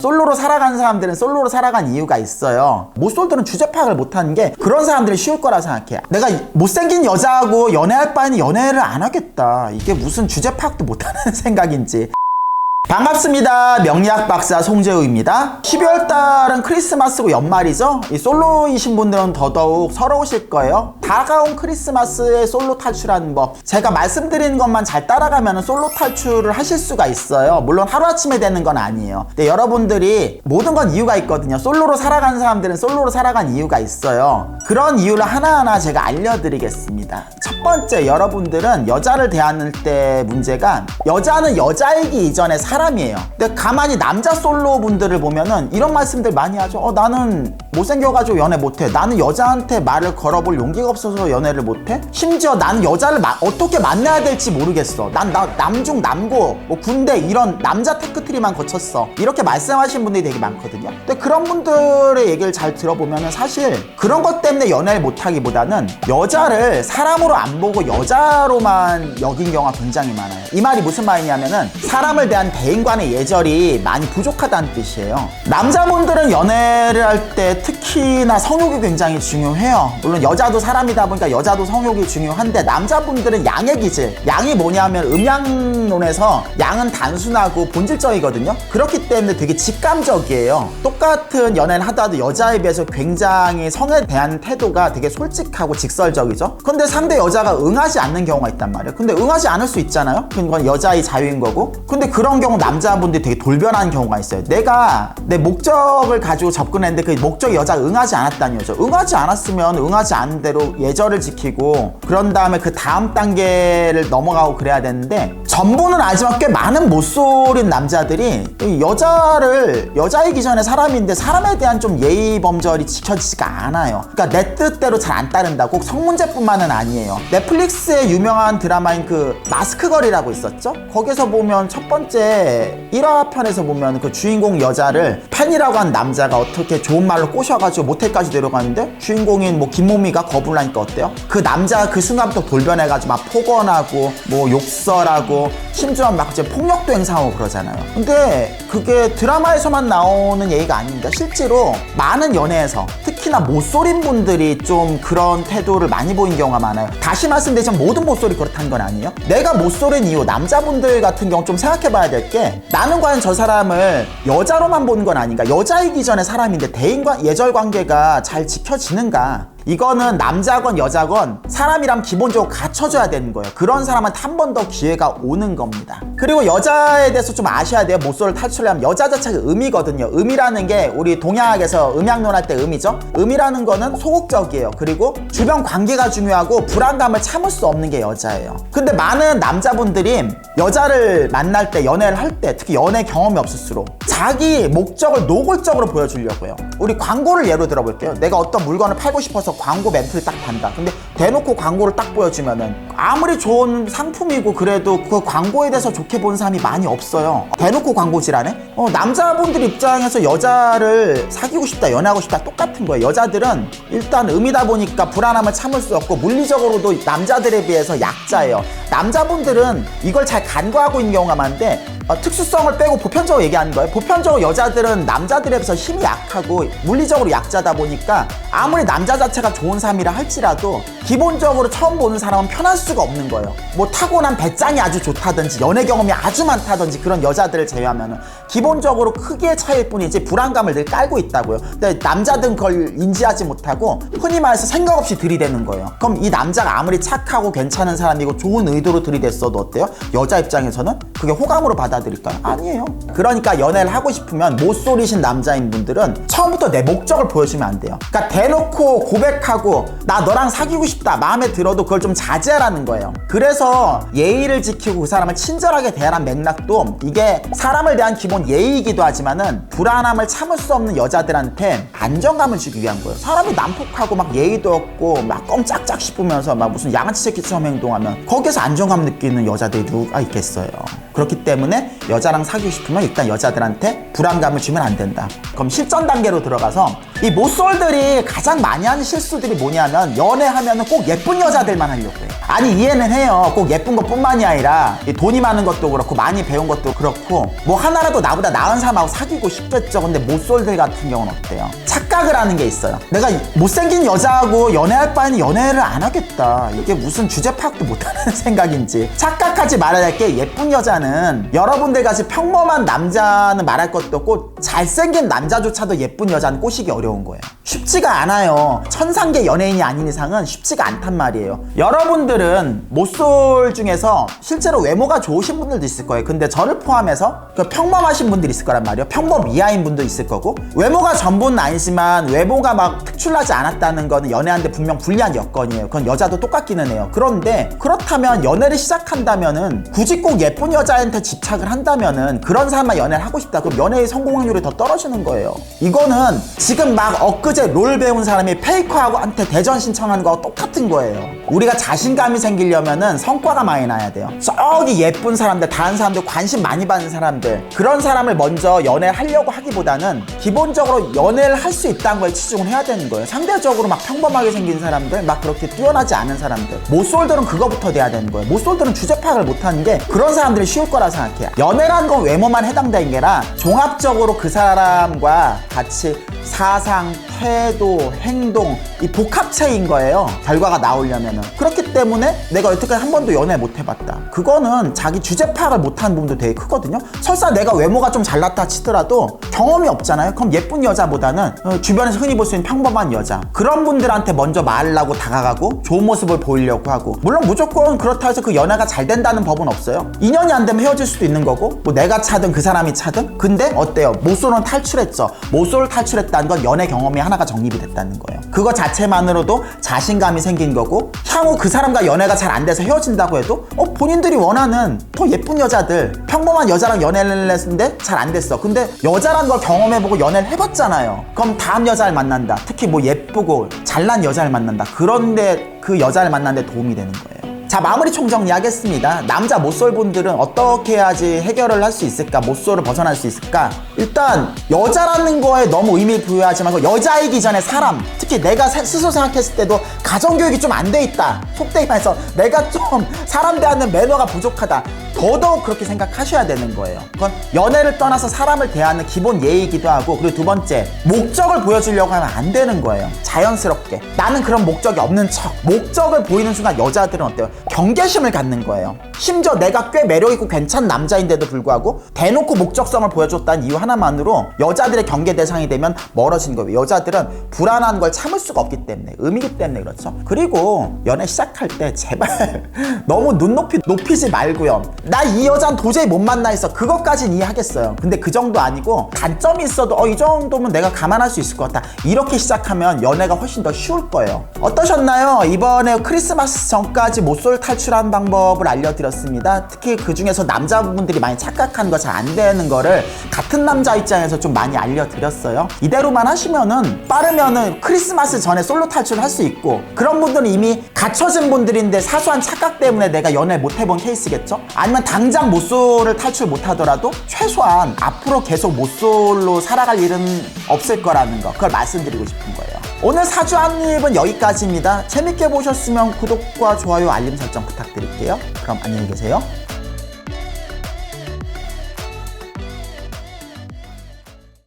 솔로로 살아가는 사람들은 솔로로 살아간 이유가 있어요. 모쏠들은 주제 파악을 못하는 게 그런 사람들이 쉬울 거라 생각해. 내가 못생긴 여자하고 연애할 바에는 연애를 안 하겠다. 이게 무슨 주제 파악도 못하는 생각인지. 반갑습니다. 명리학 박사 송재우입니다. 12월 달은 크리스마스고 연말이죠. 이 솔로이신 분들은 더더욱 서러우실 거예요. 다가온 크리스마스에 솔로 탈출하는 법, 제가 말씀드리는 것만 잘 따라가면 솔로 탈출을 하실 수가 있어요. 물론 하루아침에 되는 건 아니에요. 근데 여러분들이 모든 건 이유가 있거든요. 솔로로 살아가는 사람들은 솔로로 살아간 이유가 있어요. 그런 이유를 하나하나 제가 알려드리겠습니다. 첫 번째, 여러분들은 여자를 대하는 때 문제가, 여자는 여자이기 이전에 사람이에요. 근데 가만히 남자 솔로 분들을 보면은 이런 말씀들 많이 하죠. 나는 못생겨가지고 연애 못해. 나는 여자한테 말을 걸어볼 용기가 없어서 연애를 못해. 심지어 나는 여자를 어떻게 만나야 될지 모르겠어. 난 남중 남고 뭐 군대 이런 남자 테크트리만 거쳤어. 이렇게 말씀하시는 분들이 되게 많거든요. 근데 그런 분들의 얘기를 잘 들어보면은 사실 그런 것 때문에 연애를 못하기보다는 여자를 사람으로 안 보고 여자로만 여긴 경우가 굉장히 많아요. 이 말이 무슨 말이냐면은 사람을 대한 대인관의 예절이 많이 부족하다는 뜻이에요. 남자분들은 연애를 할 때 특히나 성욕이 굉장히 중요해요. 물론 여자도 사람이다 보니까 여자도 성욕이 중요한데, 남자분들은 양의 기질, 양이 뭐냐면 음양론에서 양은 단순하고 본질적이거든요. 그렇기 때문에 되게 직감적이에요. 똑같은 연애를 하더라도 여자에 비해서 굉장히 성에 대한 태도가 되게 솔직하고 직설적이죠. 근데 상대 여자가 응하지 않는 경우가 있단 말이에요. 근데 응하지 않을 수 있잖아요. 그건 여자의 자유인 거고. 근데 그런 경우 남자분들이 되게 돌변하는 경우가 있어요. 내가 내 목적을 가지고 접근했는데 그 목적이 여자가 응하지 않았다는 거죠. 응하지 않았으면 응하지 않은 대로 예절을 지키고 그런 다음에 그 다음 단계를 넘어가고 그래야 되는데, 전부는 아니지만 꽤 많은 못쏠인 남자들이 여자를 여자이기 전에 사람인데 사람에 대한 좀 예의 범절이 지켜지지가 않아요. 그러니까 내 뜻대로 잘 안 따른다. 꼭 성문제뿐만은 아니에요. 넷플릭스의 유명한 드라마인 그 마스크걸이라고 있었죠. 거기서 보면 첫 번째 1화편에서 보면 그 주인공 여자를 팬이라고 한 남자가 어떻게 좋은 말로 꼬셔가지고 모텔까지 데려가는데, 주인공인 뭐 김모미가 거부를 하니까 어때요? 그 남자가 그 순간부터 돌변해가지고 막 폭언하고 뭐 욕설하고 심지어 막 이제 폭력도 행사하고 그러잖아요. 근데 그게 드라마에서만 나오는 얘기가 아닙니다. 실제로 많은 연애에서 특히나 못쏠인 분들이 좀 그런 태도를 많이 보인 경우가 많아요. 다시 말씀드리지만 모든 못쏠이 그렇다는 건 아니에요. 내가 못쏠인 이유, 남자분들 같은 경우 좀 생각해봐야 될 게, 나는 과연 저 사람을 여자로만 보는 건 아닌가. 여자이기 전에 사람인데 대인과 예절 관계가 잘 지켜지는가. 이거는 남자건 여자건 사람이란 기본적으로 갖춰줘야 되는 거예요. 그런 사람한테 한 번 더 기회가 오는 겁니다. 그리고 여자에 대해서 좀 아셔야 돼요. 못쏠을 탈출하려면 여자 자체가 음이거든요. 음이라는 게 우리 동양학에서 음양론 할 때 음이죠. 음이라는 거는 소극적이에요. 그리고 주변 관계가 중요하고 불안감을 참을 수 없는 게 여자예요. 근데 많은 남자분들이 여자를 만날 때, 연애를 할 때, 특히 연애 경험이 없을수록 자기 목적을 노골적으로 보여주려고 해요. 우리 광고를 예로 들어볼게요. 내가 어떤 물건을 팔고 싶어서 광고 멘트를 딱 단다. 근데 대놓고 광고를 딱 보여주면은 아무리 좋은 상품이고 그래도 그 광고에 대해서 좋게 본 사람이 많이 없어요. 대놓고 광고질하네? 남자분들 입장에서 여자를 사귀고 싶다, 연애하고 싶다 똑같은 거예요. 여자들은 일단 음이다 보니까 불안함을 참을 수 없고 물리적으로도 남자들에 비해서 약자예요. 남자분들은 이걸 잘 간과하고 있는 경우가 많은데, 특수성을 빼고 보편적으로 얘기하는 거예요. 보편적으로 여자들은 남자들에 비해서 힘이 약하고 물리적으로 약자다 보니까 아무리 남자 자체가 좋은 사람이라 할지라도 기본적으로 처음 보는 사람은 편할 수가 없는 거예요. 뭐 타고난 배짱이 아주 좋다든지 연애 경험이 아주 많다든지 그런 여자들을 제외하면은 기본적으로 크기의 차이일 뿐이지 불안감을 늘 깔고 있다고요. 근데 남자들은 그걸 인지하지 못하고 흔히 말해서 생각 없이 들이대는 거예요. 그럼 이 남자가 아무리 착하고 괜찮은 사람이고 좋은 의도로 들이댔어도 어때요? 여자 입장에서는 그게 호감으로 받아들일까요? 아니에요. 그러니까 연애를 하고 싶으면 못쏠이신 남자인 분들은 처음부터 내 목적을 보여주면 안 돼요. 그러니까 대놓고 고백하고 나 너랑 사귀고 싶다 마음에 들어도 그걸 좀 자제하라는 거예요. 그래서 예의를 지키고 그 사람을 친절하게 대하라는 맥락도 이게 사람을 대한 기본 예의이기도 하지만은 불안함을 참을 수 없는 여자들한테 안정감을 주기 위한 거예요. 사람이 난폭하고 막 예의도 없고 막 껌짝짝 씹으면서 막 무슨 양아치 새끼처럼 행동하면 거기서 안정감 느끼는 여자들이 누가 있겠어요. 그렇기 때문에 여자랑 사귀고 싶으면 일단 여자들한테 불안감을 주면 안 된다. 그럼 실전 단계로 들어가서 이 모쏠들이 가장 많이 하는 실수들이 뭐냐면 연애하면은 꼭 예쁜 여자들만 하려고 해요. 아니 이해는 해요. 꼭 예쁜 것뿐만이 아니라 이 돈이 많은 것도 그렇고 많이 배운 것도 그렇고 뭐 하나라도 나보다 나은 사람하고 사귀고 싶겠죠. 근데 모쏠들 같은 경우는 어때요? 착각을 하는 게 있어요. 내가 못생긴 여자하고 연애할 바에는 연애를 안 하겠다. 이게 무슨 주제 파악도 못하는 생각인지. 착각하지 말아야 할 게 예쁜 여자는 여러분들 같이 평범한 남자는 말할 것도 없고 잘생긴 남자조차도 예쁜 여자는 꼬시기 어려운 거예요. 쉽지가 않아요. 천상계 연예인이 아닌 이상은 쉽지가 않단 말이에요. 여러분들은 모쏠 중에서 실제로 외모가 좋으신 분들도 있을 거예요. 근데 저를 포함해서 그 평범하신 분들이 있을 거란 말이에요. 평범 이하인 분도 있을 거고 외모가 전부는 아니지만 외모가 막 특출나지 않았다는 거는 연애하는데 분명 불리한 여건이에요. 그건 여자도 똑같기는 해요. 그런데 그렇다면 연애를 시작한다면은 굳이 꼭 예쁜 여자한테 집착을 한다면은 그런 사람만 연애를 하고 싶다. 그럼 연애의 성공 확률이 더 떨어지는 거예요. 이거는 지금 막 엊그제 롤 배운 사람이 페이커하고한테 대전 신청하는 거와 똑같은 거예요. 우리가 자신감이 생기려면은 성과가 많이 나야 돼요. 저기 예쁜 사람들, 다른 사람들 관심 많이 받는 사람들 그런 사람을 먼저 연애를 하려고 하기보다는 기본적으로 연애를 할 수 있다는 거에 치중을 해야 되는 거예요. 상대적으로 막 평범하게 생긴 사람들, 막 그렇게 뛰어나지 않은 사람들, 모쏠들은 그거부터 돼야 되는 거예요. 모쏠들은 주제 파악을 못하는 게 그런 사람들이 쉬울 거라 생각해요. 연애라는 건 외모만 해당되는 게 아니라 종합적으로 그 사람과 같이 사상, 태도, 행동 이 복합체인 거예요. 결과가 나오려면은. 그렇기 때문에 내가 여태까지 한 번도 연애 못 해봤다. 그거는 자기 주제 파악을 못하는 부분도 되게 크거든요. 설사 내가 외모가 좀 잘났다 치더라도 경험이 없잖아요. 그럼 예쁜 여자보다는 주변에서 흔히 볼 수 있는 평범한 여자 그런 분들한테 먼저 말하려고 다가가고 좋은 모습을 보이려고 하고 물론 무조건 그렇다 해서 그 연애가 잘 된다는 법은 없어요. 인연이 안 되면 헤어질 수도 있는 거고 뭐 내가 차든 그 사람이 차든 근데 어때요? 모쏠은 탈출했죠. 모쏠 탈출했다는 건 연애 경험이 하나가 정립이 됐다는 거예요. 그거 자체만으로도 자신감이 생긴 거고 향후 그 사람과 연애가 잘 안 돼서 헤어진다고 해도 본인들이 원하는 더 예쁜 여자들 평범한 여자랑 연애를 했는데 잘 안 됐어. 근데 여자란 걸 경험해보고 연애를 해봤잖아요. 그럼 다음 여자를 만난다. 특히 뭐 예쁘고 잘난 여자를 만난다. 그런데 그 여자를 만나는데 도움이 되는 거예요. 자, 마무리 총정리하겠습니다. 남자 모쏠분들은 어떻게 해야지 해결을 할 수 있을까? 모쏠을 벗어날 수 있을까? 일단 여자라는 거에 너무 의미를 부여하지 말고 여자이기 전에 사람, 특히 내가 스스로 생각했을 때도 가정교육이 좀 안 돼 있다. 속되게 말해서 내가 좀 사람 대하는 매너가 부족하다. 더더욱 그렇게 생각하셔야 되는 거예요. 그건 연애를 떠나서 사람을 대하는 기본 예의이기도 하고 그리고 두 번째, 목적을 보여주려고 하면 안 되는 거예요. 자연스럽게. 나는 그런 목적이 없는 척. 목적을 보이는 순간 여자들은 어때요? 경계심을 갖는 거예요. 심지어 내가 꽤 매력있고 괜찮은 남자인데도 불구하고 대놓고 목적성을 보여줬다는 이유 하나만으로 여자들의 경계 대상이 되면 멀어진 거예요. 여자들은 불안한 걸 참을 수가 없기 때문에, 의미기 때문에 그렇죠. 그리고 연애 시작할 때 제발 너무 눈높이 높이지 말고요. 나 이 여자는 도저히 못 만나 있어. 그것까진 이해하겠어요. 근데 그 정도 아니고 단점이 있어도 이 정도면 내가 감안할 수 있을 것 같다. 이렇게 시작하면 연애가 훨씬 더 쉬울 거예요. 어떠셨나요? 이번에 크리스마스 전까지 모쏠 탈출하는 방법을 알려드렸습니다. 특히 그 중에서 남자분들이 많이 착각하는 거 잘 안 되는 거를 같은 남자 입장에서 좀 많이 알려드렸어요. 이대로만 하시면은 빠르면은 크리스마스 전에 솔로 탈출을 할 수 있고 그런 분들은 이미 갖춰진 분들인데 사소한 착각 때문에 내가 연애 못 해본 케이스겠죠? 아니면 당장 모쏠을 탈출 못 하더라도 최소한 앞으로 계속 모쏠로 살아갈 일은 없을 거라는 거 그걸 말씀드리고 싶은 거예요. 오늘 사주 한입은 여기까지입니다. 재밌게 보셨으면 구독과 좋아요 알림 설정 부탁드릴게요. 그럼 안녕히 계세요.